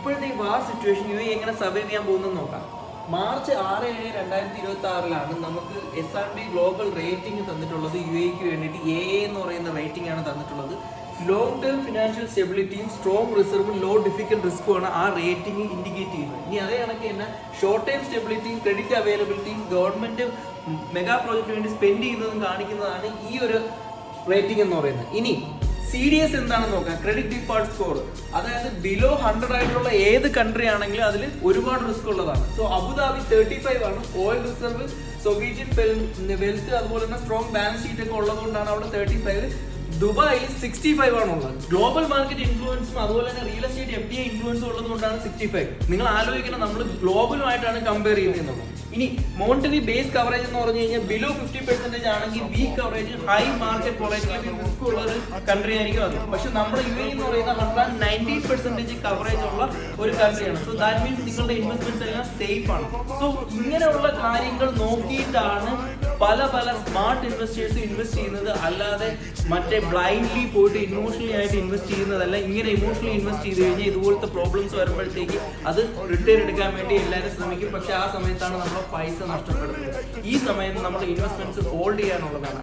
ഇപ്പോഴത്തെ ഈ war situation U A എങ്ങനെ സർവൈവ് ചെയ്യാൻ പോകുന്നത് നോക്കാം. മാർച്ച് 6/7/2026 നമുക്ക് S&P ഗ്ലോബൽ റേറ്റിംഗ് തന്നിട്ടുള്ളത് യു എക്ക് വേണ്ടിയിട്ട് AA എന്ന് പറയുന്ന റേറ്റിംഗ് ആണ് തന്നിട്ടുള്ളത്. ലോങ് ടേം ഫിനാൻഷ്യൽ സ്റ്റെബിലിറ്റിയും സ്ട്രോങ് റിസർവും ലോ ഡിഫിക്കൽട്ട് റിസ്ക്കുമാണ് ആ റേറ്റിംഗ് ഇൻഡിക്കേറ്റ് ചെയ്യുന്നത്. ഇനി അതേ കണക്ക് തന്നെ ഷോർട്ട് ടൈം സ്റ്റെബിലിറ്റിയും ക്രെഡിറ്റ് അവൈലബിലിറ്റിയും ഗവൺമെന്റ് മെഗാ പ്രോജക്റ്റിന് വേണ്ടി സ്പെൻഡ് ചെയ്യുന്നതും കാണിക്കുന്നതാണ് ഈ ഒരു റേറ്റിംഗ് എന്ന് പറയുന്നത്. ഇനി CDS എന്താണെന്ന് നോക്കാം. ക്രെഡിറ്റ് ഡിഫോൾട്ട് സ്കോർ, അതായത് ബിലോ 100 ആയിട്ടുള്ള ഏത് കൺട്രി ആണെങ്കിലും അതിൽ ഒരുപാട് റിസ്ക് ഉള്ളതാണ്. സോ അബുദാബി 35 ആണ്. ഓയിൽ റിസർവ്, സൊവീജിയൻ വെൽത്ത്, അതുപോലെ തന്നെ സ്ട്രോങ് ബാലൻസ് ഷീറ്റ് ഒക്കെ ഉള്ളതുകൊണ്ടാണ് അവിടെ 35. ദുബായിൽ 65 ആണുള്ളത്. ഗ്ലോബൽ മാർക്കറ്റ് ഇൻഫ്ലുവൻസും അതുപോലെ തന്നെ റിയൽ എസ്റ്റേറ്റ് FDI ഇൻഫ്ലുവൻസും ഉള്ളതുകൊണ്ടാണ് 65. നിങ്ങൾ ആലോചിക്കണം, നമ്മൾ ഗ്ലോബലുമായിട്ടാണ് കമ്പയർ ചെയ്യുന്നത്. ഇനി മോണിറ്ററി ബേസ് കവറേജ് എന്ന് പറഞ്ഞു കഴിഞ്ഞാൽ ബിലോ 50% ആണെങ്കിൽ weak coverage, high market volatility risk ഉള്ള ഒരു കൺട്രി ആയിരിക്കും അത്. പക്ഷെ നമ്മുടെ UAE എന്ന് പറയുന്ന 190% കവറേജ് ഉള്ള ഒരു കൺട്രിയാണ്. സോ ദാറ്റ് മീൻസ് നിങ്ങളുടെ ഇൻവെസ്റ്റ്മെന്റ്സ് എല്ലാം സേഫ് ആണ്. സോ ഇങ്ങനെയുള്ള കാര്യങ്ങൾ നോക്കിയിട്ടാണ് പല സ്മാർട്ട് ഇൻവെസ്റ്റേഴ്സ് ഇൻവെസ്റ്റ് ചെയ്യുന്നത്. അല്ലാതെ മറ്റേ ബ്ലൈൻഡ്ലി പോയിട്ട് ഇമോഷണലി ആയിട്ട് ഇൻവെസ്റ്റ് ചെയ്യുന്നതല്ല. ഇങ്ങനെ ഇമോഷണലി ഇൻവെസ്റ്റ് ചെയ്ത് കഴിഞ്ഞാൽ ഇതുപോലത്തെ പ്രോബ്ലംസ് വരുമ്പോഴത്തേക്ക് അത് റിട്ടേൺ എടുക്കാൻ വേണ്ടി എല്ലാവരും ശ്രമിക്കും. പക്ഷെ ആ സമയത്താണ് നമ്മുടെ പൈസ നഷ്ടപ്പെടുന്നത്. ഈ സമയത്ത് നമ്മുടെ ഇൻവെസ്റ്റ്മെന്റ്സ് ഹോൾഡ് ചെയ്യാനുള്ളതാണ്.